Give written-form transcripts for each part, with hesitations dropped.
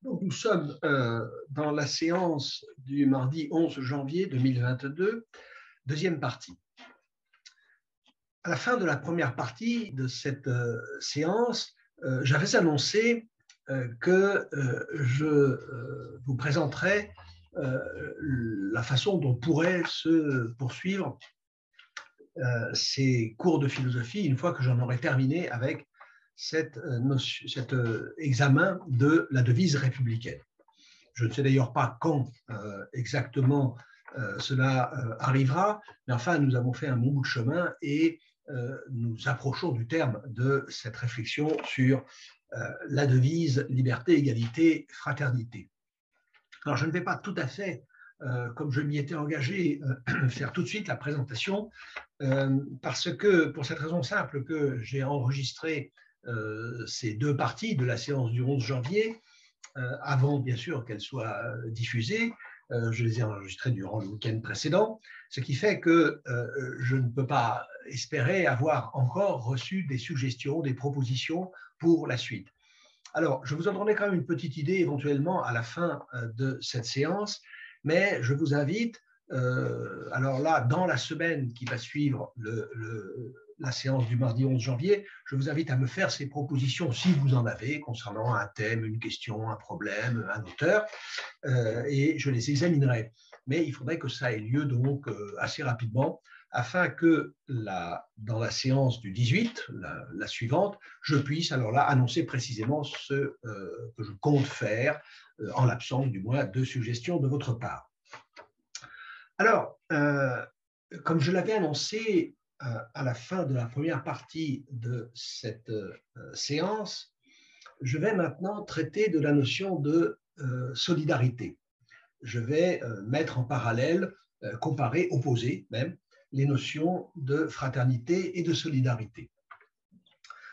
Donc, nous sommes dans la séance du mardi 11 janvier 2022, deuxième partie. À la fin de la première partie de cette séance, j'avais annoncé que je vous présenterai la façon dont pourraient se poursuivre ces cours de philosophie une fois que j'en aurai terminé avec cet examen de la devise républicaine. Je ne sais d'ailleurs pas quand exactement cela arrivera, mais enfin, nous avons fait un bon bout de chemin et nous approchons du terme de cette réflexion sur la devise liberté, égalité, fraternité. Alors, je ne vais pas tout à fait, comme je m'y étais engagé, faire tout de suite la présentation, parce que, pour cette raison simple, que j'ai enregistré ces deux parties de la séance du 11 janvier, avant bien sûr qu'elles soient diffusées. Je les ai enregistrées durant le week-end précédent, ce qui fait que je ne peux pas espérer avoir encore reçu des suggestions, des propositions pour la suite. Alors, je vous en donnerai quand même une petite idée éventuellement à la fin de cette séance, mais je vous invite, alors là, dans la semaine qui va suivre la séance du mardi 11 janvier, je vous invite à me faire ces propositions, si vous en avez, concernant un thème, une question, un problème, un auteur, et je les examinerai. Mais il faudrait que ça ait lieu donc assez rapidement, afin que dans la séance du 18, la suivante, je puisse alors là annoncer précisément ce que je compte faire, en l'absence du moins de suggestions de votre part. Alors, comme je l'avais annoncé à la fin de la première partie de cette séance, je vais maintenant traiter de la notion de solidarité. Je vais mettre en parallèle, comparer, opposer même, les notions de fraternité et de solidarité.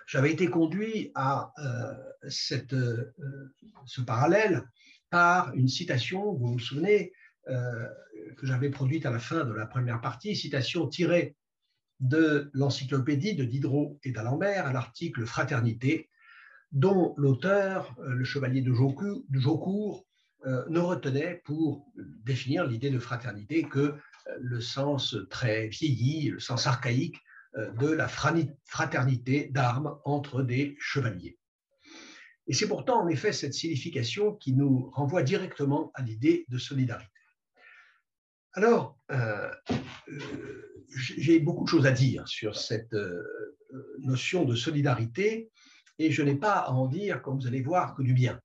J'avais été conduit à ce parallèle par une citation, vous vous souvenez, que j'avais produite à la fin de la première partie, citation tirée de l'encyclopédie de Diderot et d'Alembert à l'article Fraternité, dont l'auteur, le chevalier de Jaucourt, ne retenait pour définir l'idée de fraternité que le sens très vieilli, le sens archaïque de la fraternité d'armes entre des chevaliers. Et c'est pourtant en effet cette signification qui nous renvoie directement à l'idée de solidarité. Alors, j'ai beaucoup de choses à dire sur cette notion de solidarité et je n'ai pas à en dire, comme vous allez voir, que du bien.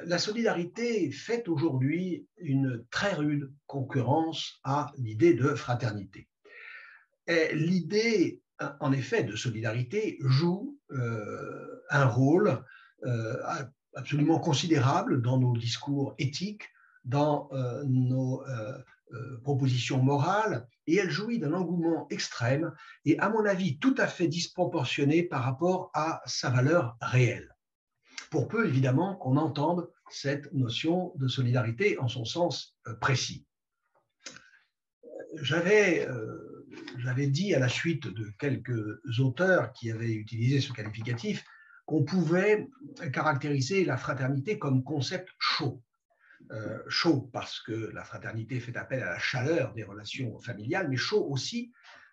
La solidarité fait aujourd'hui une très rude concurrence à l'idée de fraternité. L'idée, en effet, de solidarité joue un rôle absolument considérable dans nos discours éthiques, dans nos propositions morales, et elle jouit d'un engouement extrême et, à mon avis, tout à fait disproportionné par rapport à sa valeur réelle. Pour peu, évidemment, qu'on entende cette notion de solidarité en son sens précis. J'avais dit à la suite de quelques auteurs qui avaient utilisé ce qualificatif qu'on pouvait caractériser la fraternité comme concept chaud. Chaud parce que la fraternité fait appel à la chaleur des relations familiales, mais chaud aussi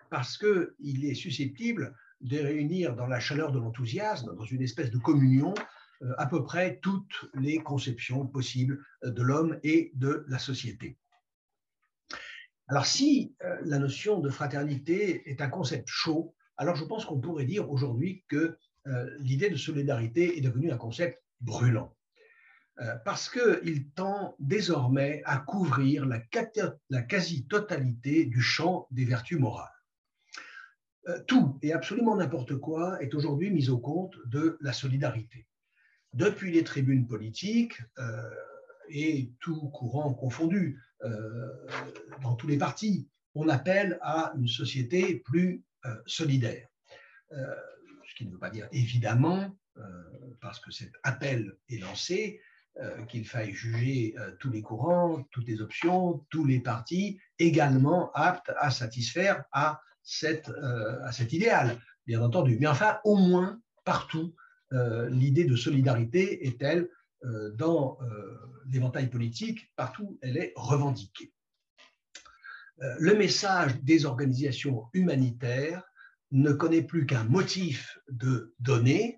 parce qu'il est susceptible de réunir dans la chaleur de l'enthousiasme, dans une espèce de communion, à peu près toutes les conceptions possibles de l'homme et de la société. Alors, si la notion de fraternité est un concept chaud, alors je pense qu'on pourrait dire aujourd'hui que l'idée de solidarité est devenue un concept brûlant. Parce qu'il tend désormais à couvrir la quasi-totalité du champ des vertus morales. Tout et absolument n'importe quoi est aujourd'hui mis au compte de la solidarité. Depuis les tribunes politiques et tout courant confondu, dans tous les partis, on appelle à une société plus solidaire. Ce qui ne veut pas dire évidemment, parce que cet appel est lancé, qu'il faille juger tous les courants, toutes les options, tous les partis également aptes à satisfaire à cet idéal, bien entendu. Mais enfin, au moins, partout, l'idée de solidarité est-elle dans l'éventail politique, partout elle est revendiquée. Le message des organisations humanitaires ne connaît plus qu'un motif de donner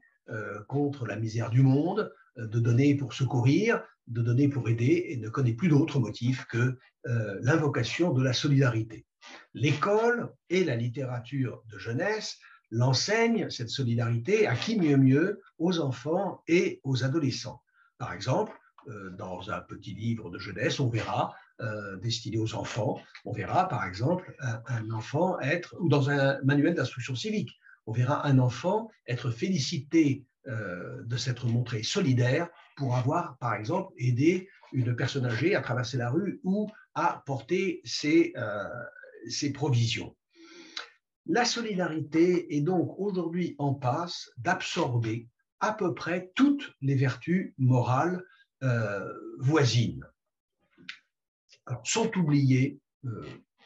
contre la misère du monde, de donner pour secourir, de donner pour aider, et ne connaît plus d'autre motif que l'invocation de la solidarité. L'école et la littérature de jeunesse l'enseignent, cette solidarité, à qui mieux, aux enfants et aux adolescents. Par exemple, dans un petit livre de jeunesse, on verra, destiné aux enfants, on verra par exemple un enfant être, ou dans un manuel d'instruction civique, on verra un enfant être félicité de s'être montré solidaire pour avoir par exemple aidé une personne âgée à traverser la rue ou à porter ses provisions. La solidarité est donc aujourd'hui en passe d'absorber à peu près toutes les vertus morales voisines. Alors, sont oubliés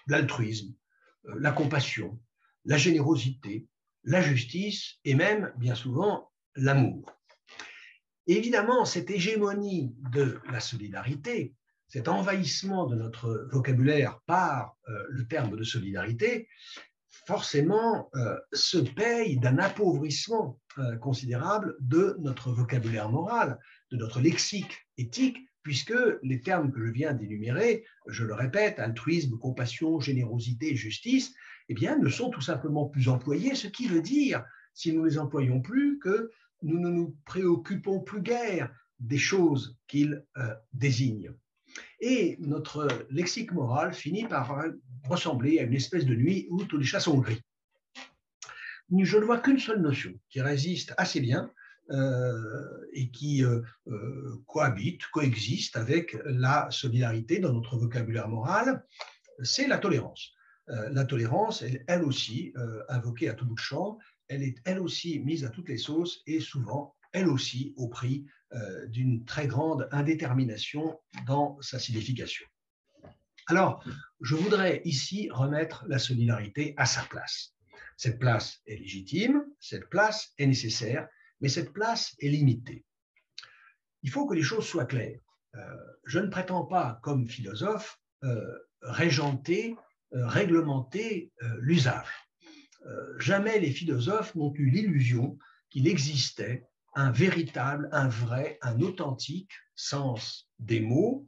l'altruisme, la compassion, la générosité, la justice et même, bien souvent, l'amour. Évidemment, cette hégémonie de la solidarité, cet envahissement de notre vocabulaire par le terme de solidarité, forcément se paye d'un appauvrissement considérable de notre vocabulaire moral, de notre lexique éthique, puisque les termes que je viens d'énumérer, je le répète, altruisme, compassion, générosité, justice, eh bien, ne sont tout simplement plus employés, ce qui veut dire, si nous ne les employons plus, que nous ne nous préoccupons plus guère des choses qu'ils désignent. Et notre lexique moral finit par ressembler à une espèce de nuit où tous les chats sont gris. Je ne vois qu'une seule notion qui résiste assez bien et qui coexiste avec la solidarité dans notre vocabulaire moral, c'est la tolérance. La tolérance, elle aussi, invoquée à tout bout de champ, elle est elle aussi mise à toutes les sauces et souvent, elle aussi, au prix d'une très grande indétermination dans sa signification. Alors, je voudrais ici remettre la solidarité à sa place. Cette place est légitime, cette place est nécessaire, mais cette place est limitée. Il faut que les choses soient claires. Je ne prétends pas, comme philosophe, régenter, réglementer l'usage. Jamais les philosophes n'ont eu l'illusion qu'il existait un véritable, un vrai, un authentique sens des mots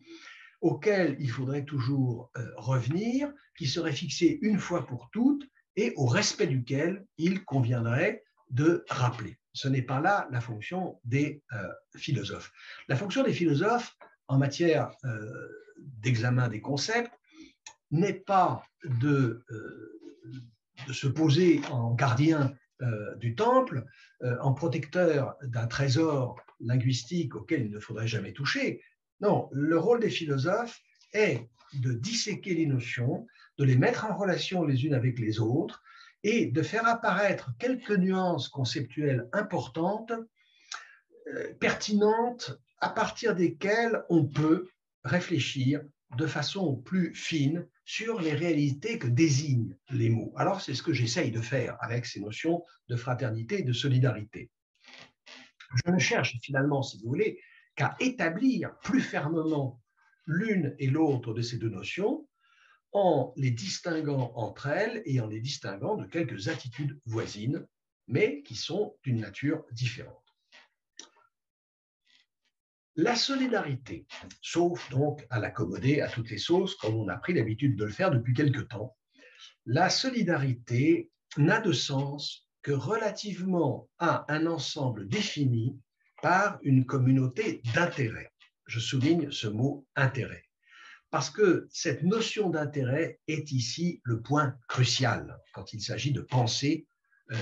auquel il faudrait toujours revenir, qui serait fixé une fois pour toutes et au respect duquel il conviendrait de rappeler. Ce n'est pas là la fonction des philosophes. La fonction des philosophes en matière d'examen des concepts n'est pas de se poser en gardien du temple, en protecteur d'un trésor linguistique auquel il ne faudrait jamais toucher. Non, le rôle des philosophes est de disséquer les notions, de les mettre en relation les unes avec les autres et de faire apparaître quelques nuances conceptuelles importantes, pertinentes, à partir desquelles on peut réfléchir de façon plus fine sur les réalités que désignent les mots. Alors, c'est ce que j'essaye de faire avec ces notions de fraternité et de solidarité. Je ne cherche finalement, si vous voulez, qu'à établir plus fermement l'une et l'autre de ces deux notions en les distinguant entre elles et en les distinguant de quelques attitudes voisines, mais qui sont d'une nature différente. La solidarité, sauf donc à l'accommoder à toutes les sauces, comme on a pris l'habitude de le faire depuis quelque temps, la solidarité n'a de sens que relativement à un ensemble défini par une communauté d'intérêts. Je souligne ce mot « intérêt », parce que cette notion d'intérêt est ici le point crucial quand il s'agit de penser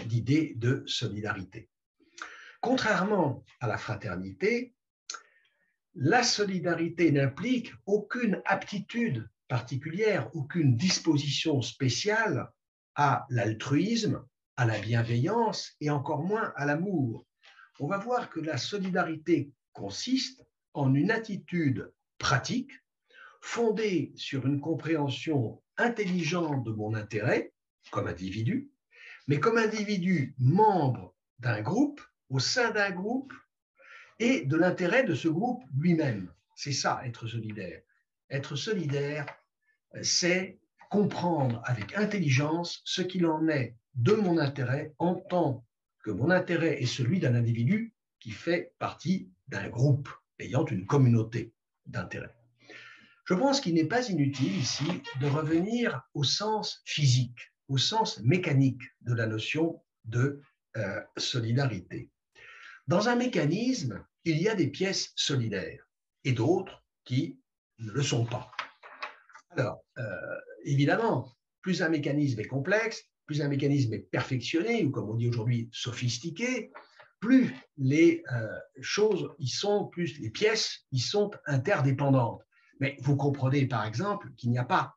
l'idée de solidarité. Contrairement à la fraternité, la solidarité n'implique aucune aptitude particulière, aucune disposition spéciale à l'altruisme, à la bienveillance et encore moins à l'amour. On va voir que la solidarité consiste en une attitude pratique fondée sur une compréhension intelligente de mon intérêt comme individu, mais comme individu membre d'un groupe, au sein d'un groupe, et de l'intérêt de ce groupe lui-même. C'est ça, être solidaire. Être solidaire, c'est comprendre avec intelligence ce qu'il en est de mon intérêt en tant que mon intérêt est celui d'un individu qui fait partie d'un groupe ayant une communauté d'intérêts. Je pense qu'il n'est pas inutile ici de revenir au sens physique, au sens mécanique de la notion de solidarité. Dans un mécanisme, il y a des pièces solidaires et d'autres qui ne le sont pas. Alors, évidemment, plus un mécanisme est complexe, plus un mécanisme est perfectionné, ou comme on dit aujourd'hui, sophistiqué, plus les choses y sont, plus les pièces y sont interdépendantes. Mais vous comprenez, par exemple, qu'il n'y a pas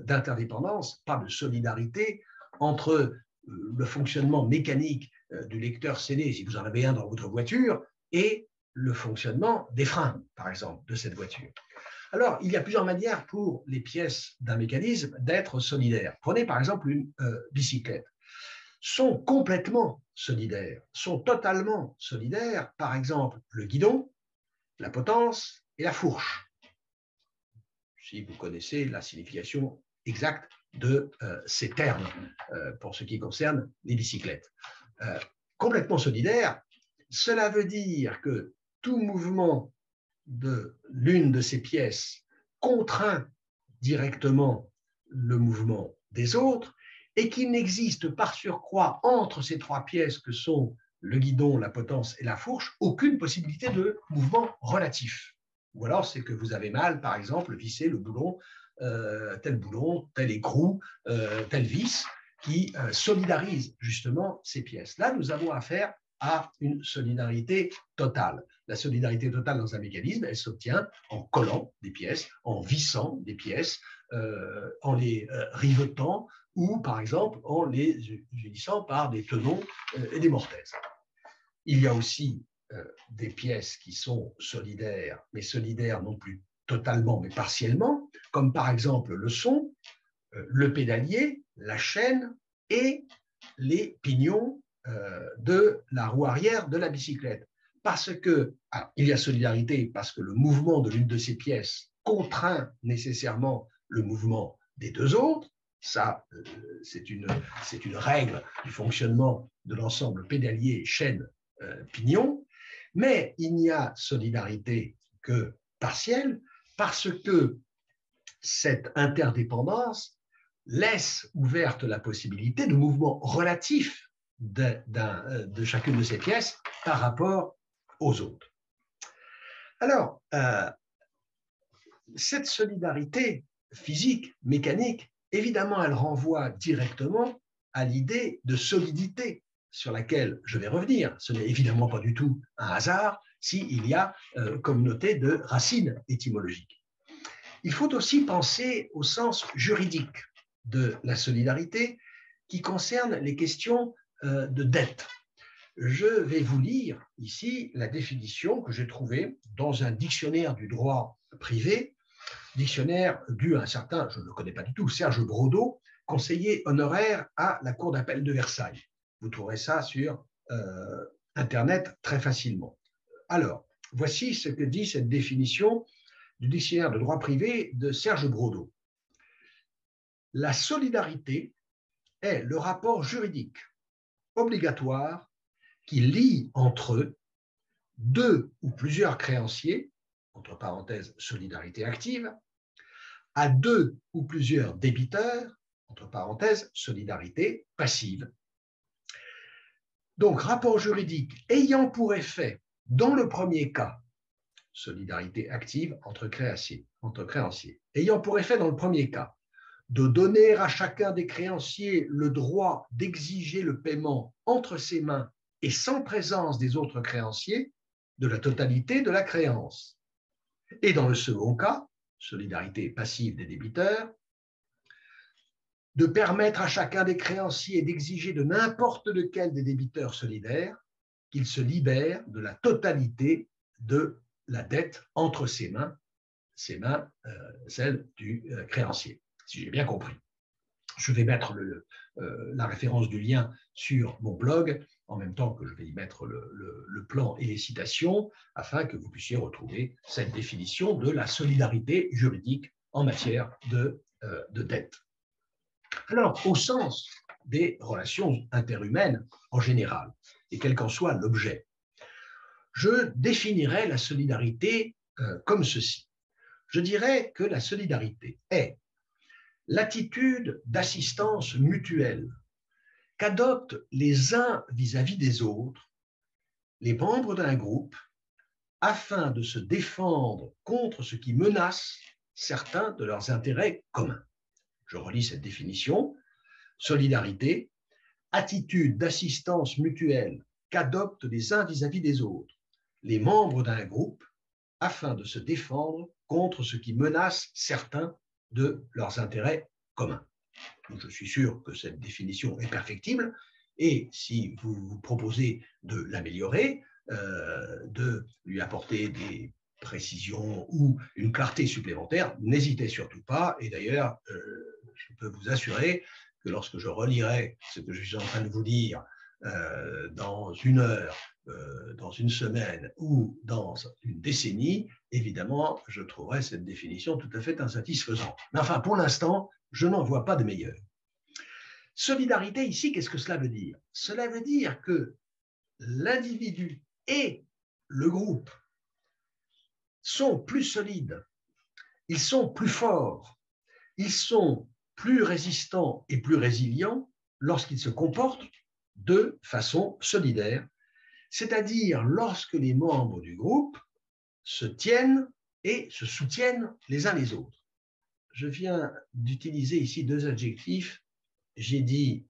d'interdépendance, pas de solidarité entre le fonctionnement mécanique du lecteur CD, si vous en avez un dans votre voiture, et le fonctionnement des freins, par exemple, de cette voiture. Alors, il y a plusieurs manières pour les pièces d'un mécanisme d'être solidaires. Prenez par exemple une bicyclette. Sont complètement solidaires, sont totalement solidaires, par exemple, le guidon, la potence et la fourche. Si vous connaissez la signification exacte de ces termes pour ce qui concerne les bicyclettes. Complètement solidaires, cela veut dire que tout mouvement de l'une de ces pièces contraint directement le mouvement des autres et qu'il n'existe par surcroît entre ces trois pièces que sont le guidon, la potence et la fourche, aucune possibilité de mouvement relatif. Ou alors c'est que vous avez mal, par exemple, visser le boulon, tel écrou, telle vis, qui solidarise justement ces pièces. Là, nous avons affaire à une solidarité totale. La solidarité totale dans un mécanisme, elle s'obtient en collant des pièces, en vissant des pièces, en les rivetant ou, par exemple, en les unissant par des tenons et des mortaises. Il y a aussi des pièces qui sont solidaires, mais solidaires non plus totalement, mais partiellement, comme par exemple le son, le pédalier, la chaîne et les pignons de la roue arrière de la bicyclette. Parce que, il y a solidarité parce que le mouvement de l'une de ces pièces contraint nécessairement le mouvement des deux autres. Ça, c'est une règle du fonctionnement de l'ensemble pédalier, chaîne, pignon. Mais il n'y a solidarité que partielle parce que cette interdépendance laisse ouverte la possibilité de mouvement relatif de chacune de ces pièces par rapport aux autres. Alors, cette solidarité physique, mécanique, évidemment, elle renvoie directement à l'idée de solidité sur laquelle je vais revenir. Ce n'est évidemment pas du tout un hasard s'il y a communauté de racines étymologiques. Il faut aussi penser au sens juridique de la solidarité qui concerne les questions de dette. Je vais vous lire ici la définition que j'ai trouvée dans un dictionnaire du droit privé, dictionnaire dû à un certain, je ne le connais pas du tout, Serge Brodeau, conseiller honoraire à la Cour d'appel de Versailles. Vous trouverez ça sur Internet très facilement. Alors, voici ce que dit cette définition du dictionnaire de droit privé de Serge Brodeau. La solidarité est le rapport juridique obligatoire qui lie entre eux deux ou plusieurs créanciers, entre parenthèses solidarité active, à deux ou plusieurs débiteurs, entre parenthèses solidarité passive. Donc, rapport juridique ayant pour effet, dans le premier cas, solidarité active entre créanciers, ayant pour effet dans le premier cas de donner à chacun des créanciers le droit d'exiger le paiement entre ses mains et sans présence des autres créanciers de la totalité de la créance. Et dans le second cas, solidarité passive des débiteurs, de permettre à chacun des créanciers d'exiger de n'importe lequel des débiteurs solidaires qu'il se libère de la totalité de la dette entre ses mains, celle du créancier, si j'ai bien compris. Je vais mettre la référence du lien sur mon blog en même temps que je vais y mettre le plan et les citations, afin que vous puissiez retrouver cette définition de la solidarité juridique en matière de dette. Alors, au sens des relations interhumaines en général, et quel qu'en soit l'objet, je définirais la solidarité comme ceci. Je dirais que la solidarité est l'attitude d'assistance mutuelle qu'adoptent les uns vis-à-vis des autres, les membres d'un groupe, afin de se défendre contre ce qui menace certains de leurs intérêts communs. Je relis cette définition. Solidarité, attitude d'assistance mutuelle qu'adoptent les uns vis-à-vis des autres, les membres d'un groupe, afin de se défendre contre ce qui menace certains de leurs intérêts communs. Donc, je suis sûr que cette définition est perfectible, et si vous vous proposez de l'améliorer, de lui apporter des précisions ou une clarté supplémentaire, n'hésitez surtout pas. Et d'ailleurs, je peux vous assurer que lorsque je relirai ce que je suis en train de vous dire dans une heure, dans une semaine ou dans une décennie, évidemment, je trouverai cette définition tout à fait insatisfaisante. Mais enfin, pour l'instant, je n'en vois pas de meilleure. Solidarité, ici, qu'est-ce que cela veut dire? Cela veut dire que l'individu et le groupe sont plus solides, ils sont plus forts, ils sont plus résistants et plus résilients lorsqu'ils se comportent de façon solidaire, c'est-à-dire lorsque les membres du groupe se tiennent et se soutiennent les uns les autres. Je viens d'utiliser ici deux adjectifs. J'ai dit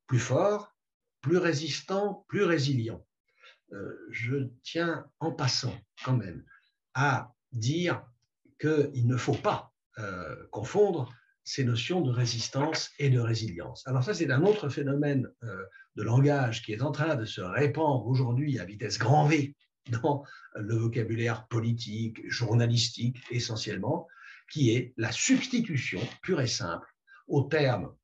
plus fort, plus résistant, plus résilient. Je tiens en passant quand même à dire qu'il ne faut pas confondre ces notions de résistance et de résilience. Alors ça, c'est un autre phénomène de langage qui est en train de se répandre aujourd'hui à vitesse grand V dans le vocabulaire politique, journalistique essentiellement, qui est la substitution pure et simple au terme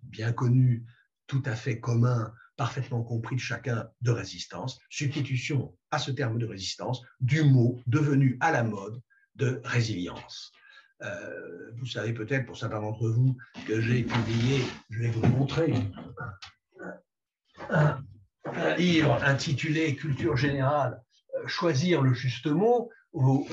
bien connu, tout à fait commun, parfaitement compris de chacun, de résistance, substitution à ce terme de résistance du mot devenu à la mode de résilience. Vous savez peut-être, pour certains d'entre vous, que j'ai publié, je vais vous le montrer, un livre intitulé Culture générale, choisir le juste mot, aux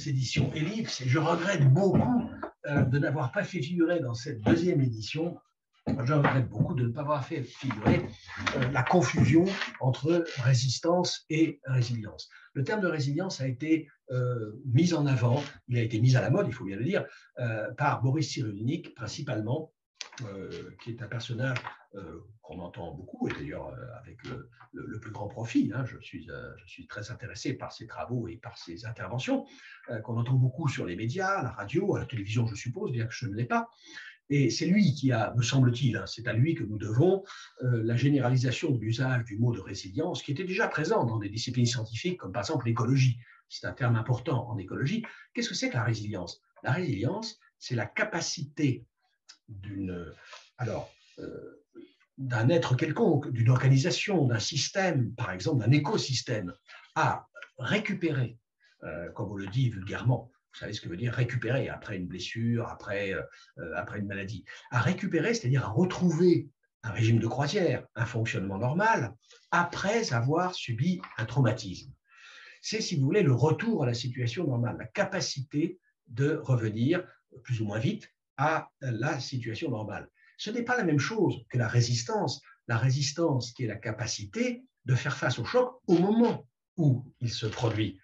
éditions Ellipse, et je regrette beaucoup de n'avoir pas fait figurer dans cette deuxième édition, je regrette beaucoup de ne pas avoir fait figurer la confusion entre résistance et résilience. Le terme de résilience a été mis en avant, il a été mis à la mode, il faut bien le dire, par Boris Cyrulnik principalement, qui est un personnage qu'on entend beaucoup, et d'ailleurs avec le plus grand profit. Hein, je suis très intéressé par ses travaux et par ses interventions, qu'on entend beaucoup sur les médias, à la radio, à la télévision, je suppose, bien que je ne l'ai pas. Et c'est lui qui a, me semble-t-il, hein, c'est à lui que nous devons la généralisation de l'usage du mot de résilience, qui était déjà présent dans des disciplines scientifiques, comme par exemple l'écologie. C'est un terme important en écologie. Qu'est-ce que c'est que la résilience? La résilience, c'est la capacité d'un être quelconque, d'une organisation, d'un système, par exemple d'un écosystème, à récupérer, comme on le dit vulgairement, vous savez ce que veut dire récupérer après une blessure, après une maladie. À récupérer, c'est-à-dire à retrouver un régime de croisière, un fonctionnement normal, après avoir subi un traumatisme. C'est, si vous voulez, le retour à la situation normale, la capacité de revenir plus ou moins vite à la situation normale. Ce n'est pas la même chose que la résistance. La résistance qui est la capacité de faire face au choc au moment où il se produit,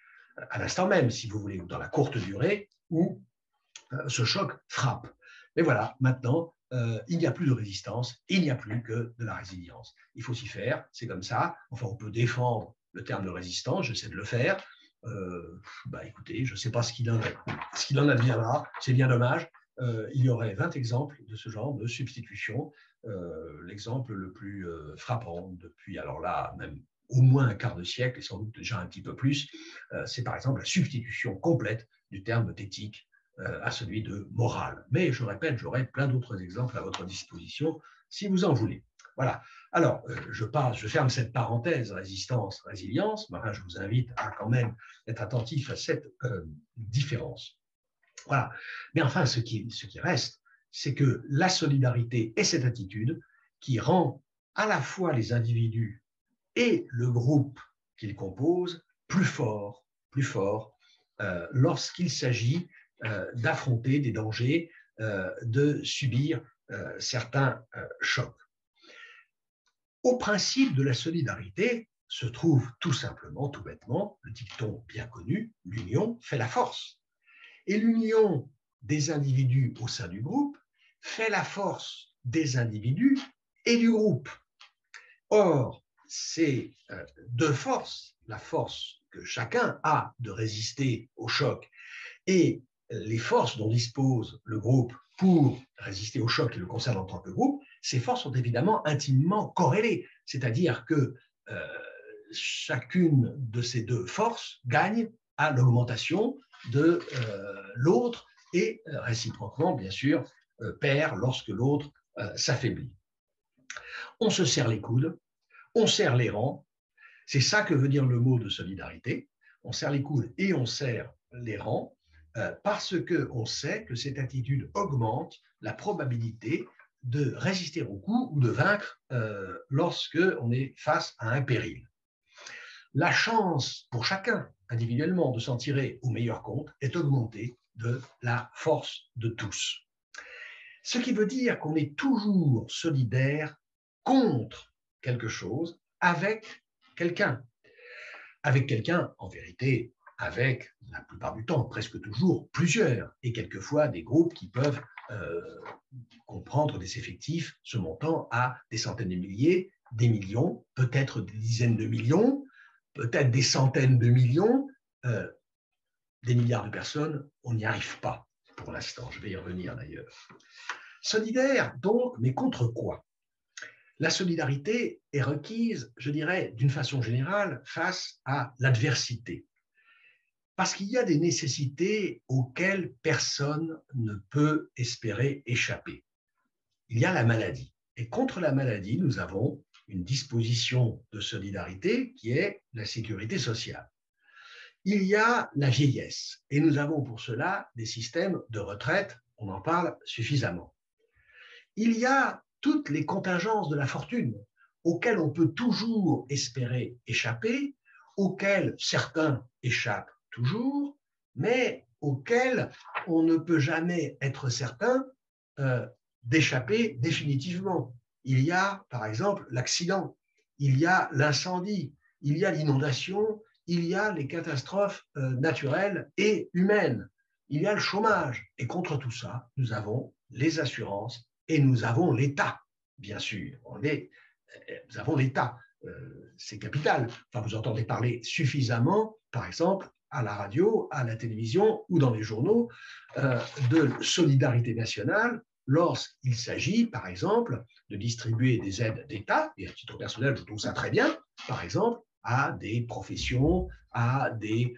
à l'instant même, si vous voulez, ou dans la courte durée où ce choc frappe. Mais voilà, maintenant, il n'y a plus de résistance, il n'y a plus que de la résilience. Il faut s'y faire, c'est comme ça. Enfin, on peut défendre le terme de résistance, j'essaie de le faire. Écoutez, je ne sais pas ce qu'il en adviendra, c'est bien dommage. Il y aurait 20 exemples de ce genre de substitution. L'exemple le plus frappant depuis, alors là, même au moins un quart de siècle, et sans doute déjà un petit peu plus, c'est par exemple la substitution complète du terme d'éthique à celui de morale. Mais je répète, j'aurai plein d'autres exemples à votre disposition si vous en voulez. Voilà. Alors, je ferme cette parenthèse résistance, résilience, mais enfin, je vous invite à quand même être attentif à cette différence. Voilà. Mais enfin, ce qui reste, c'est que la solidarité est cette attitude qui rend à la fois les individus et le groupe qu'ils composent plus forts lorsqu'il s'agit d'affronter des dangers, de subir certains chocs. Au principe de la solidarité se trouve tout simplement, tout bêtement, le dicton bien connu, l'union fait la force. Et l'union des individus au sein du groupe fait la force des individus et du groupe. Or, ces deux forces, la force que chacun a de résister au choc et les forces dont dispose le groupe pour résister au choc qui le concerne en tant que groupe, ces forces sont évidemment intimement corrélées. C'est-à-dire que chacune de ces deux forces gagne à l'augmentation de l'autre et réciproquement, bien sûr, perd lorsque l'autre s'affaiblit. On se serre les coudes, on serre les rangs. C'est ça que veut dire le mot de solidarité. On serre les coudes et on serre les rangs parce qu'on sait que cette attitude augmente la probabilité de résister au coup ou de vaincre lorsque on est face à un péril. La chance pour chacun individuellement de s'en tirer au meilleur compte est augmentée de la force de tous. Ce qui veut dire qu'on est toujours solidaire contre quelque chose avec quelqu'un. Avec quelqu'un, en vérité, avec la plupart du temps, presque toujours, plusieurs, et quelquefois des groupes qui peuvent comprendre des effectifs se montant à des centaines de milliers, des millions, peut-être des dizaines de millions, peut-être des centaines de millions, des milliards de personnes, on n'y arrive pas pour l'instant, je vais y revenir d'ailleurs. Solidaire, donc, mais contre quoi? La solidarité est requise, je dirais, d'une façon générale, face à l'adversité. Parce qu'il y a des nécessités auxquelles personne ne peut espérer échapper. Il y a la maladie. Et contre la maladie, nous avons une disposition de solidarité qui est la sécurité sociale. Il y a la vieillesse. Et nous avons pour cela des systèmes de retraite, on en parle suffisamment. Il y a toutes les contingences de la fortune auxquelles on peut toujours espérer échapper, auxquelles certains échappent toujours, mais auxquelles on ne peut jamais être certain d'échapper définitivement. Il y a, par exemple, l'accident, il y a l'incendie, il y a l'inondation, il y a les catastrophes naturelles et humaines, il y a le chômage. Et contre tout ça, nous avons les assurances et nous avons l'État, bien sûr. Nous avons l'État, c'est capital. Enfin, vous entendez parler suffisamment, par exemple, à la radio, à la télévision ou dans les journaux, de solidarité nationale lorsqu'il s'agit, par exemple, de distribuer des aides d'État, et à titre personnel, je trouve ça très bien, par exemple, à des professions, à des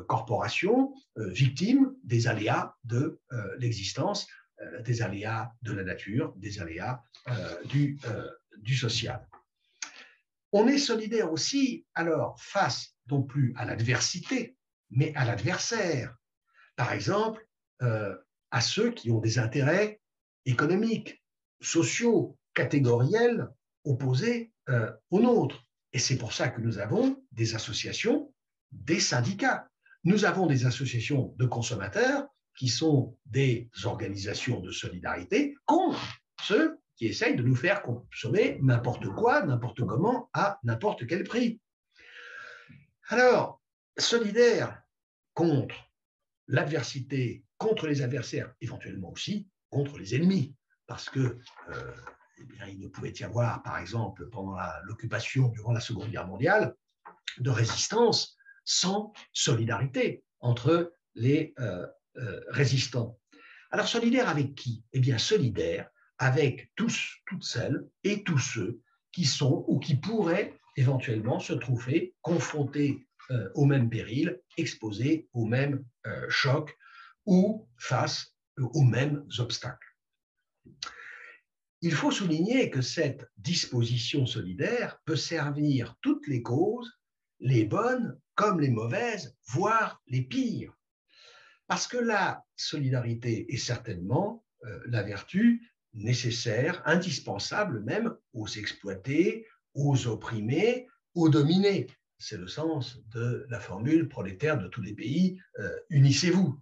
corporations victimes des aléas de l'existence, des aléas de la nature, des aléas du social. On est solidaire aussi, alors, face non plus à l'adversité, mais à l'adversaire. Par exemple, à ceux qui ont des intérêts économiques, sociaux, catégoriels, opposés aux nôtres. Et c'est pour ça que nous avons des associations, des syndicats. Nous avons des associations de consommateurs qui sont des organisations de solidarité contre ceux qui essayent de nous faire consommer n'importe quoi, n'importe comment, à n'importe quel prix. Alors, solidaire contre l'adversité, contre les adversaires, éventuellement aussi contre les ennemis, parce que eh bien, il ne pouvait y avoir, par exemple, pendant l'occupation durant la Seconde Guerre mondiale, de résistance sans solidarité entre les résistants. Alors, solidaire avec qui? Eh bien, solidaire avec tous, toutes celles et tous ceux qui sont ou qui pourraient éventuellement se trouver confrontés au même péril, exposés aux mêmes chocs ou face aux mêmes obstacles. Il faut souligner que cette disposition solidaire peut servir toutes les causes, les bonnes comme les mauvaises, voire les pires. Parce que la solidarité est certainement la vertu nécessaire, indispensable même aux exploités, aux opprimés, aux dominés. C'est le sens de la formule prolétaire de tous les pays, unissez-vous.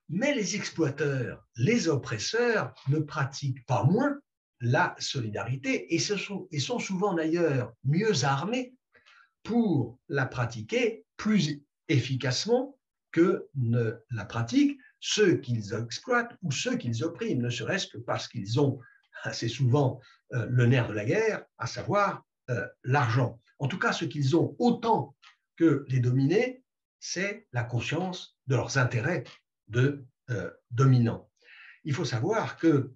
Mais les exploiteurs, les oppresseurs ne pratiquent pas moins la solidarité et sont souvent d'ailleurs mieux armés pour la pratiquer plus efficacement que ne la pratiquent ceux qu'ils exploitent ou ceux qu'ils oppriment, ne serait-ce que parce qu'ils ont assez souvent le nerf de la guerre, à savoir l'argent. En tout cas, ce qu'ils ont autant que les dominés, c'est la conscience de leurs intérêts de dominants. Il faut savoir que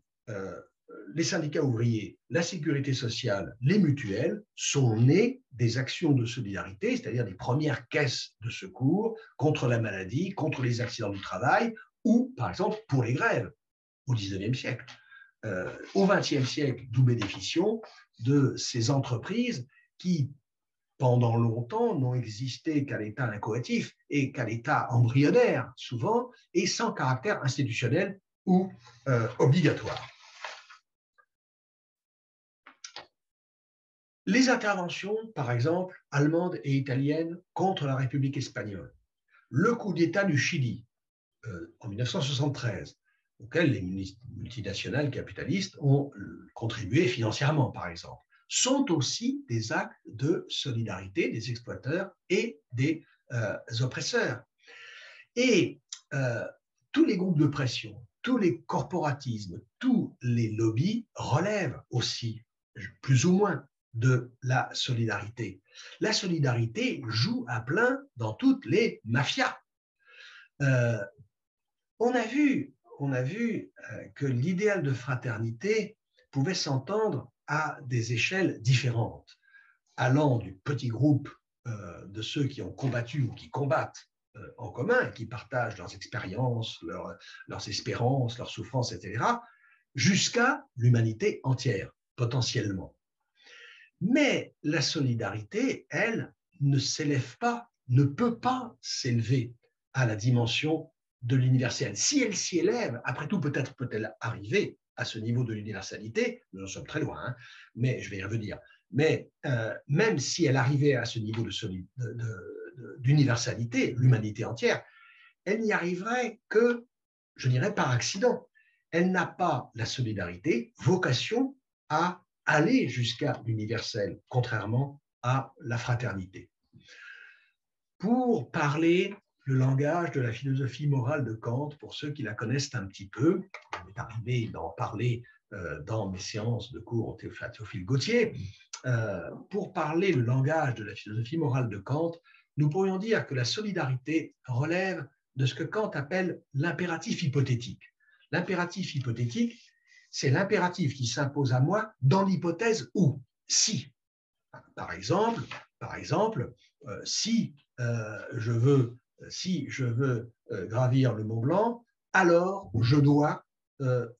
les syndicats ouvriers, la sécurité sociale, les mutuelles sont nés des actions de solidarité, c'est-à-dire des premières caisses de secours contre la maladie, contre les accidents du travail ou, par exemple, pour les grèves au XIXe siècle. Au XXe siècle, nous bénéficions de ces entreprises qui, pendant longtemps, n'ont existé qu'à l'état inchoatif et qu'à l'état embryonnaire, souvent, et sans caractère institutionnel ou obligatoire. Les interventions, par exemple, allemandes et italiennes contre la République espagnole, le coup d'État du Chili en 1973, auquel les multinationales capitalistes ont contribué financièrement, par exemple, sont aussi des actes de solidarité des exploiteurs et des oppresseurs. Et tous les groupes de pression, tous les corporatismes, tous les lobbies relèvent aussi, plus ou moins, de la solidarité. La solidarité joue à plein dans toutes les mafias. On a vu que l'idéal de fraternité pouvait s'entendre à des échelles différentes, allant du petit groupe de ceux qui ont combattu ou qui combattent en commun, qui partagent leurs expériences, leurs espérances, leurs souffrances, etc., jusqu'à l'humanité entière, potentiellement. Mais la solidarité, elle, ne s'élève pas, ne peut pas s'élever à la dimension de l'universel. Si elle s'y élève, après tout, peut-être peut-elle arriver à ce niveau de l'universalité, nous en sommes très loin, hein, mais je vais y revenir. Mais même si elle arrivait à ce niveau d'universalité, l'humanité entière, elle n'y arriverait que, je dirais, par accident. Elle n'a pas, la solidarité, vocation à aller jusqu'à l'universel, contrairement à la fraternité. Pour parler le langage de la philosophie morale de Kant, pour ceux qui la connaissent un petit peu, il m'est arrivé d'en parler dans mes séances de cours à Théophile Gautier, pour parler le langage de la philosophie morale de Kant, nous pourrions dire que la solidarité relève de ce que Kant appelle l'impératif hypothétique. L'impératif hypothétique, c'est l'impératif qui s'impose à moi dans l'hypothèse où, si, par exemple, si je veux gravir le Mont Blanc, alors je dois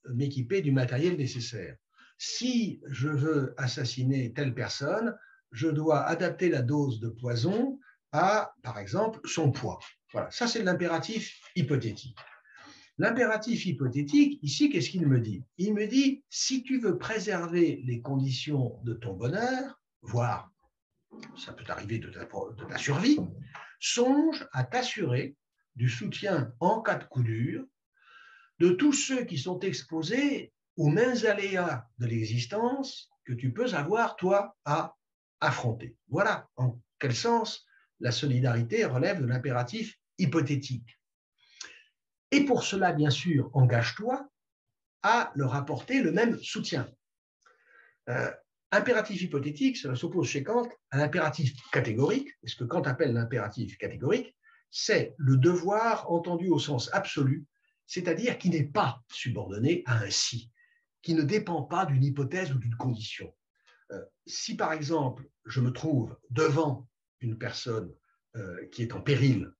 m'équiper du matériel nécessaire. Si je veux assassiner telle personne, je dois adapter la dose de poison à, par exemple, son poids. Voilà, ça c'est l'impératif hypothétique. L'impératif hypothétique, ici, qu'est-ce qu'il me dit? Il me dit, si tu veux préserver les conditions de ton bonheur, voire ça peut arriver de ta survie, songe à t'assurer du soutien en cas de coup dur de tous ceux qui sont exposés aux mêmes aléas de l'existence que tu peux avoir, toi, à affronter. Voilà en quel sens la solidarité relève de l'impératif hypothétique. Et pour cela, bien sûr, engage-toi à leur apporter le même soutien. Impératif hypothétique, cela s'oppose chez Kant à l'impératif catégorique. Et ce que Kant appelle l'impératif catégorique, c'est le devoir entendu au sens absolu, c'est-à-dire qui n'est pas subordonné à un si, qui ne dépend pas d'une hypothèse ou d'une condition. Si par exemple, je me trouve devant une personne qui est en péril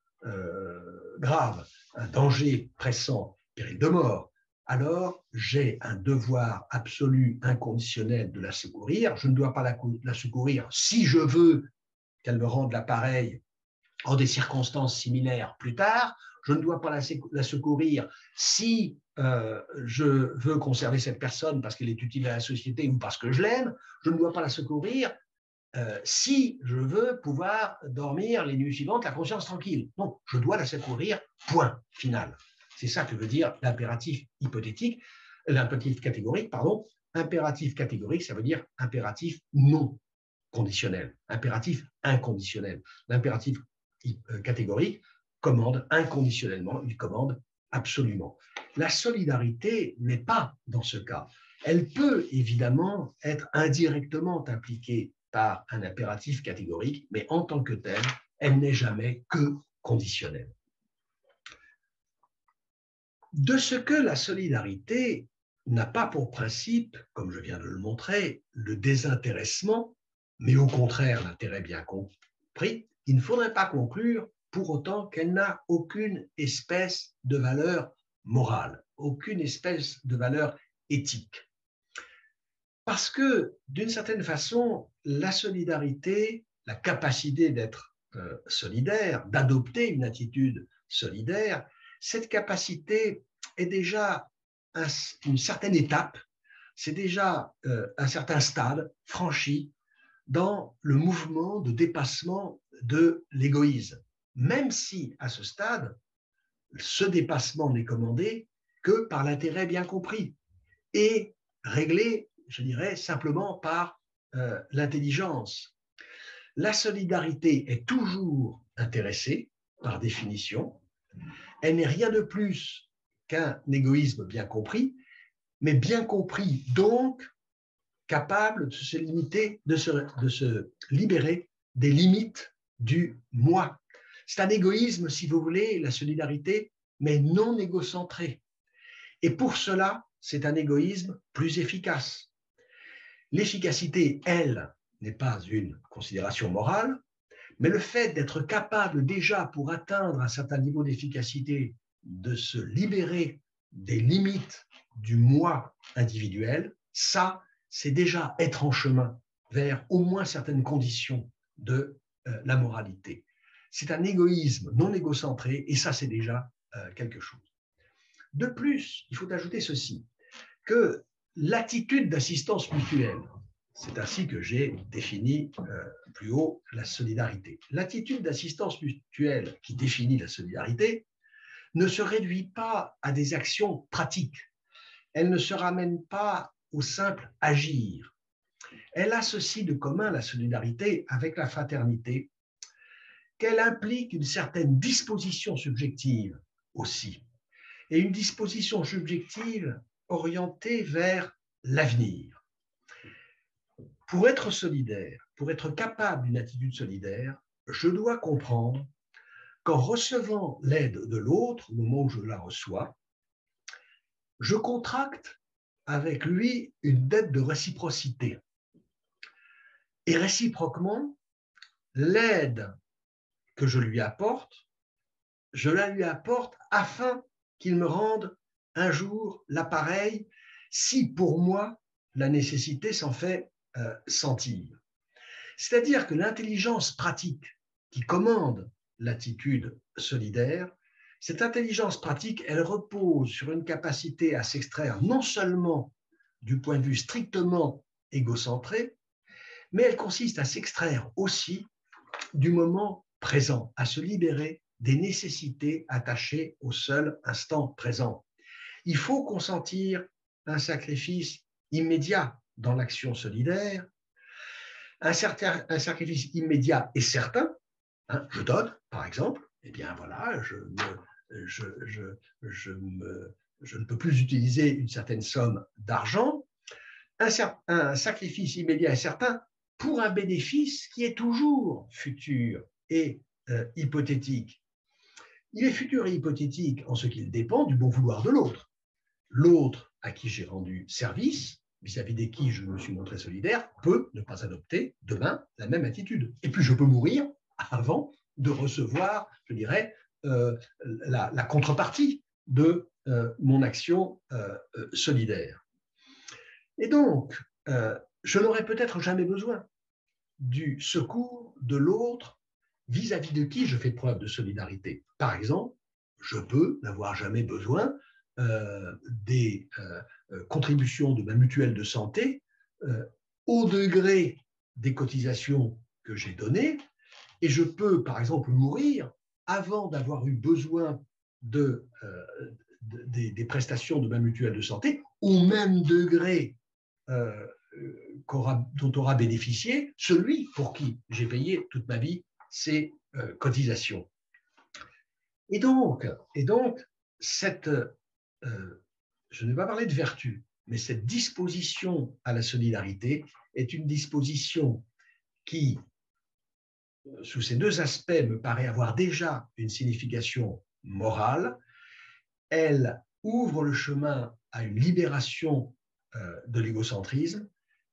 grave, un danger pressant, péril de mort, alors j'ai un devoir absolu, inconditionnel de la secourir. Je ne dois pas la secourir si je veux qu'elle me rende l'appareil en des circonstances similaires plus tard. Je ne dois pas la secourir si je veux conserver cette personne parce qu'elle est utile à la société ou parce que je l'aime. Je ne dois pas la secourir si je veux pouvoir dormir les nuits suivantes la conscience tranquille. Non, je dois la secourir, point final. C'est ça que veut dire l'impératif hypothétique, l'impératif catégorique, pardon. Impératif catégorique, ça veut dire impératif non conditionnel, impératif inconditionnel. L'impératif catégorique commande inconditionnellement, il commande absolument. La solidarité n'est pas dans ce cas. Elle peut évidemment être indirectement impliquée par un impératif catégorique, mais en tant que telle, elle n'est jamais que conditionnelle. De ce que la solidarité n'a pas pour principe, comme je viens de le montrer, le désintéressement, mais au contraire l'intérêt bien compris, il ne faudrait pas conclure pour autant qu'elle n'a aucune espèce de valeur morale, aucune espèce de valeur éthique. Parce que, d'une certaine façon, la solidarité, la capacité d'être solidaire, d'adopter une attitude solidaire, cette capacité est déjà une certaine étape, c'est déjà un certain stade franchi dans le mouvement de dépassement de l'égoïsme, même si à ce stade, ce dépassement n'est commandé que par l'intérêt bien compris et réglé, je dirais, simplement par l'intelligence. La solidarité est toujours intéressée, par définition. Elle n'est rien de plus qu'un égoïsme bien compris, mais bien compris donc capable de se limiter, de se libérer des limites du moi. C'est un égoïsme, si vous voulez, la solidarité, mais non égocentré. Et pour cela, c'est un égoïsme plus efficace. L'efficacité, elle, n'est pas une considération morale, mais le fait d'être capable déjà, pour atteindre un certain niveau d'efficacité, de se libérer des limites du moi individuel, ça, c'est déjà être en chemin vers au moins certaines conditions de la moralité. C'est un égoïsme non égocentré, et ça, c'est déjà quelque chose. De plus, il faut ajouter ceci, que l'attitude d'assistance mutuelle, c'est ainsi que j'ai défini plus haut la solidarité. L'attitude d'assistance mutuelle qui définit la solidarité ne se réduit pas à des actions pratiques. Elle ne se ramène pas au simple agir. Elle associe de commun la solidarité avec la fraternité, qu'elle implique une certaine disposition subjective aussi, et une disposition subjective orientée vers l'avenir. Pour être solidaire, pour être capable d'une attitude solidaire, je dois comprendre qu'en recevant l'aide de l'autre, au moment où je la reçois, je contracte avec lui une dette de réciprocité. Et réciproquement, l'aide que je lui apporte, je la lui apporte afin qu'il me rende un jour l'appareil, si pour moi la nécessité s'en fait sentir. C'est-à-dire que l'intelligence pratique qui commande l'attitude solidaire, cette intelligence pratique, elle repose sur une capacité à s'extraire non seulement du point de vue strictement égocentré, mais elle consiste à s'extraire aussi du moment présent, à se libérer des nécessités attachées au seul instant présent. Il faut consentir un sacrifice immédiat dans l'action solidaire, un sacrifice immédiat et certain. Je donne, par exemple, eh bien voilà, je ne peux plus utiliser une certaine somme d'argent. Un sacrifice immédiat et certain pour un bénéfice qui est toujours futur et hypothétique. Il est futur et hypothétique en ce qu'il dépend du bon vouloir de l'autre. L'autre à qui j'ai rendu service, vis-à-vis de qui je me suis montré solidaire, peut ne pas adopter demain la même attitude. Et puis je peux mourir avant de recevoir, je dirais, la contrepartie de mon action solidaire. Et donc, je n'aurai peut-être jamais besoin du secours de l'autre vis-à-vis de qui je fais preuve de solidarité. Par exemple, je peux n'avoir jamais besoin des contributions de ma mutuelle de santé au degré des cotisations que j'ai données, et je peux, par exemple, mourir avant d'avoir eu besoin des prestations de ma mutuelle de santé au même degré dont aura bénéficié celui pour qui j'ai payé toute ma vie ces cotisations. Et donc cette, je ne vais pas parler de vertu, mais cette disposition à la solidarité est une disposition qui, sous ces deux aspects, me paraît avoir déjà une signification morale. Elle ouvre le chemin à une libération de l'égocentrisme.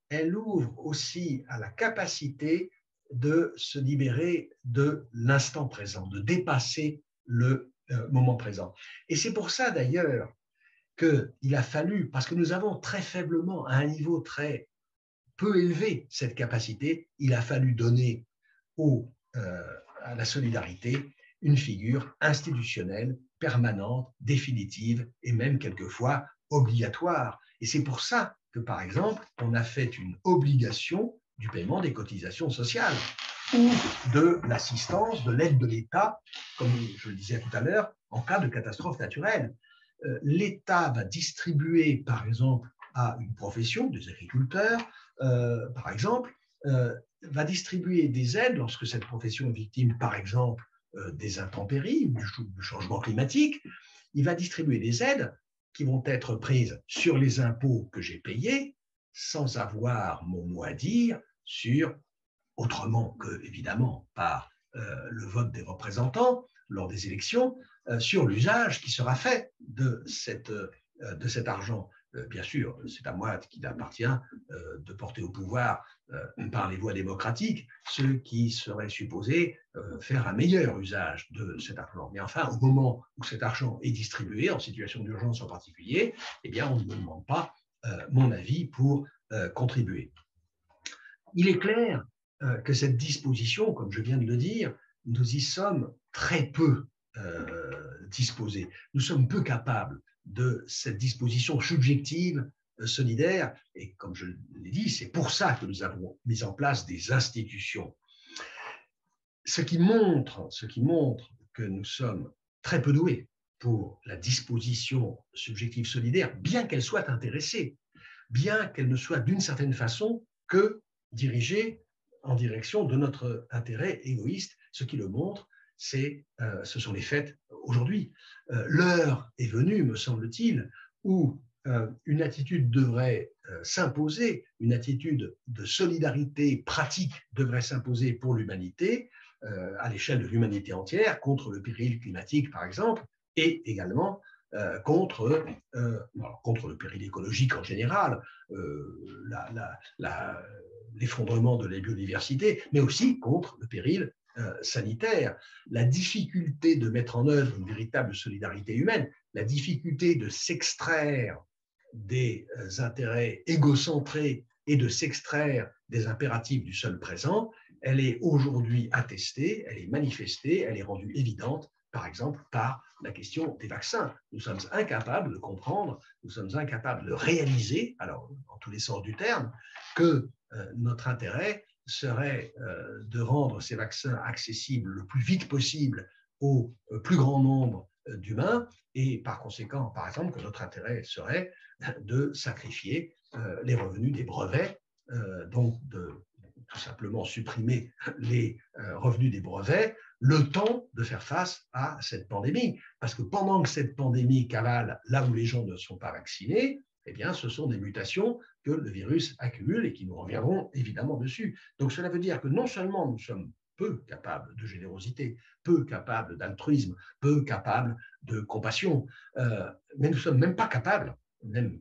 Elle ouvre aussi à la capacité de se libérer de l'instant présent, de dépasser le moment présent. Et c'est pour ça d'ailleurs qu'il a fallu, parce que nous avons très faiblement, à un niveau très peu élevé, cette capacité, il a fallu donner à la solidarité une figure institutionnelle, permanente, définitive et même quelquefois obligatoire. Et c'est pour ça que, par exemple, on a fait une obligation du paiement des cotisations sociales ou de l'assistance, de l'aide de l'État, comme je le disais tout à l'heure, en cas de catastrophe naturelle. L'État va distribuer, par exemple, à une profession, des agriculteurs, par exemple, va distribuer des aides lorsque cette profession est victime, par exemple, des intempéries, du changement climatique. Il va distribuer des aides qui vont être prises sur les impôts que j'ai payés, sans avoir mon mot à dire sur, autrement que, évidemment, par le vote des représentants lors des élections, sur l'usage qui sera fait de cet argent. Bien sûr, c'est à moi qu'il appartient de porter au pouvoir par les voies démocratiques ceux qui seraient supposés faire un meilleur usage de cet argent. Mais enfin, au moment où cet argent est distribué, en situation d'urgence en particulier, eh bien, on ne me demande pas mon avis pour contribuer. Il est clair que cette disposition, comme je viens de le dire, nous y sommes très peu disposés. Nous sommes peu capables de cette disposition subjective solidaire, et comme je l'ai dit, c'est pour ça que nous avons mis en place des institutions. Ce qui montre que nous sommes très peu doués pour la disposition subjective solidaire, bien qu'elle soit intéressée, bien qu'elle ne soit d'une certaine façon que dirigée en direction de notre intérêt égoïste. Ce qui le montre, ce sont les faits aujourd'hui. L'heure est venue, me semble-t-il, où une attitude devrait s'imposer, une attitude de solidarité pratique devrait s'imposer pour l'humanité, à l'échelle de l'humanité entière, contre le péril climatique, par exemple, et également contre le péril écologique en général, l'effondrement de la biodiversité, mais aussi contre le péril sanitaire. La difficulté de mettre en œuvre une véritable solidarité humaine, la difficulté de s'extraire des intérêts égocentrés et de s'extraire des impératifs du seul présent, elle est aujourd'hui attestée, elle est manifestée, elle est rendue évidente, par exemple, par la question des vaccins. Nous sommes incapables de comprendre, nous sommes incapables de réaliser, alors dans tous les sens du terme, que notre intérêt serait de rendre ces vaccins accessibles le plus vite possible au plus grand nombre d'humains, et par conséquent, par exemple, que notre intérêt serait de sacrifier les revenus des brevets, donc de tout simplement supprimer les revenus des brevets, le temps de faire face à cette pandémie. Parce que pendant que cette pandémie cavale là où les gens ne sont pas vaccinés, eh bien, ce sont des mutations que le virus accumule et qui nous reviendront évidemment dessus. Donc, cela veut dire que non seulement nous sommes peu capables de générosité, peu capables d'altruisme, peu capables de compassion, mais nous ne sommes même pas capables, même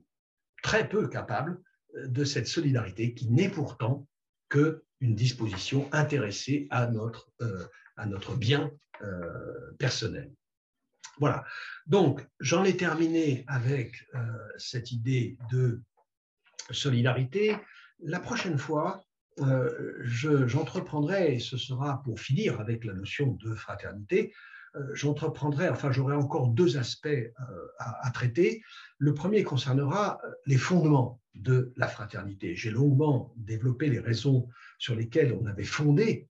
très peu capables, de cette solidarité qui n'est pourtant qu'une disposition intéressée à notre bien personnel. Voilà. Donc, j'en ai terminé avec cette idée de solidarité. La prochaine fois, j'entreprendrai, et ce sera pour finir avec la notion de fraternité, j'entreprendrai, enfin j'aurai encore deux aspects à traiter. Le premier concernera les fondements de la fraternité. J'ai longuement développé les raisons sur lesquelles on avait fondé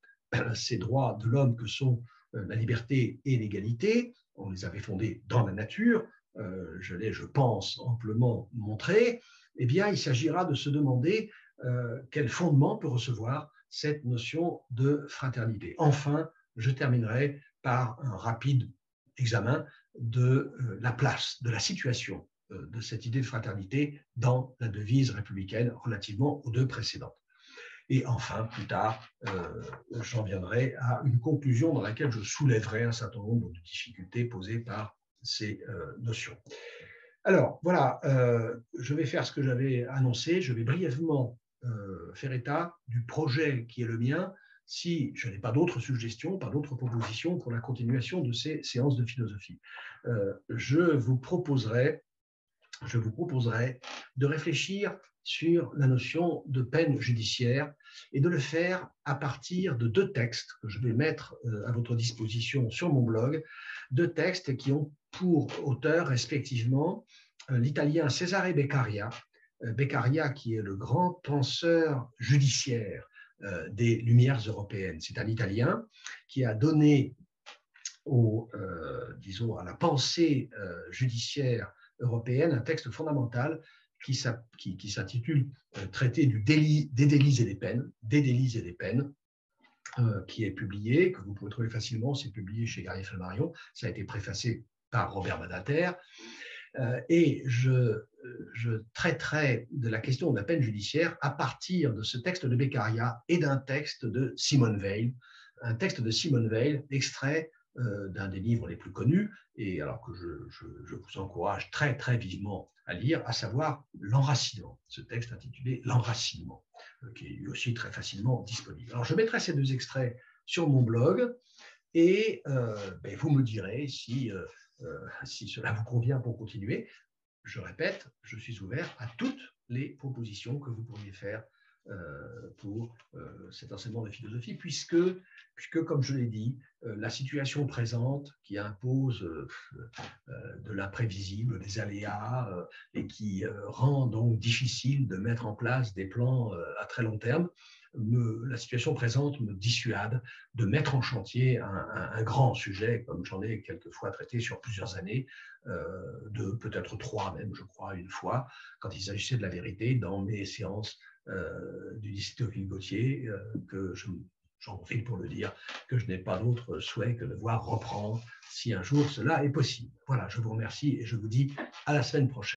ces droits de l'homme que sont la liberté et l'égalité. On les avait fondés dans la nature, je l'ai, je pense, amplement montré. Eh bien, il s'agira de se demander quel fondement peut recevoir cette notion de fraternité. Enfin, je terminerai par un rapide examen de la place, de la situation de cette idée de fraternité dans la devise républicaine relativement aux deux précédentes. Et enfin, plus tard, j'en viendrai à une conclusion dans laquelle je soulèverai un certain nombre de difficultés posées par ces notions. Alors, voilà, je vais faire ce que j'avais annoncé. Je vais brièvement faire état du projet qui est le mien, si je n'ai pas d'autres suggestions, pas d'autres propositions pour la continuation de ces séances de philosophie. Je vous proposerai de réfléchir sur la notion de peine judiciaire et de le faire à partir de deux textes que je vais mettre à votre disposition sur mon blog, deux textes qui ont pour auteur respectivement l'italien Cesare Beccaria, Beccaria qui est le grand penseur judiciaire des Lumières européennes. C'est un Italien qui a donné disons, à la pensée judiciaire européenne un texte fondamental qui s'intitule Traité des délits et des peines, qui est publié, que vous pouvez trouver facilement, c'est publié chez Gary Flammarion, ça a été préfacé par Robert Badinter, et je traiterai de la question de la peine judiciaire à partir de ce texte de Beccaria et d'un texte de Simone Weil, extrait d'un des livres les plus connus, et alors que je vous encourage très très vivement à lire, à savoir L'Enracinement, ce texte intitulé L'Enracinement, qui est lui aussi très facilement disponible. Alors je mettrai ces deux extraits sur mon blog, et vous me direz si cela vous convient pour continuer. Je répète, je suis ouvert à toutes les propositions que vous pourriez faire pour cet enseignement de philosophie, puisque comme je l'ai dit, la situation présente qui impose de l'imprévisible, des aléas, et qui rend donc difficile de mettre en place des plans à très long terme, la situation présente me dissuade de mettre en chantier un grand sujet, comme j'en ai quelquefois traité sur plusieurs années, de peut-être 3 même, je crois, une fois, quand il s'agissait de la vérité, dans mes séances du lycée Théophile Gautier, que j'en profite pour le dire, que je n'ai pas d'autre souhait que de voir reprendre si un jour cela est possible. Voilà, je vous remercie et je vous dis à la semaine prochaine.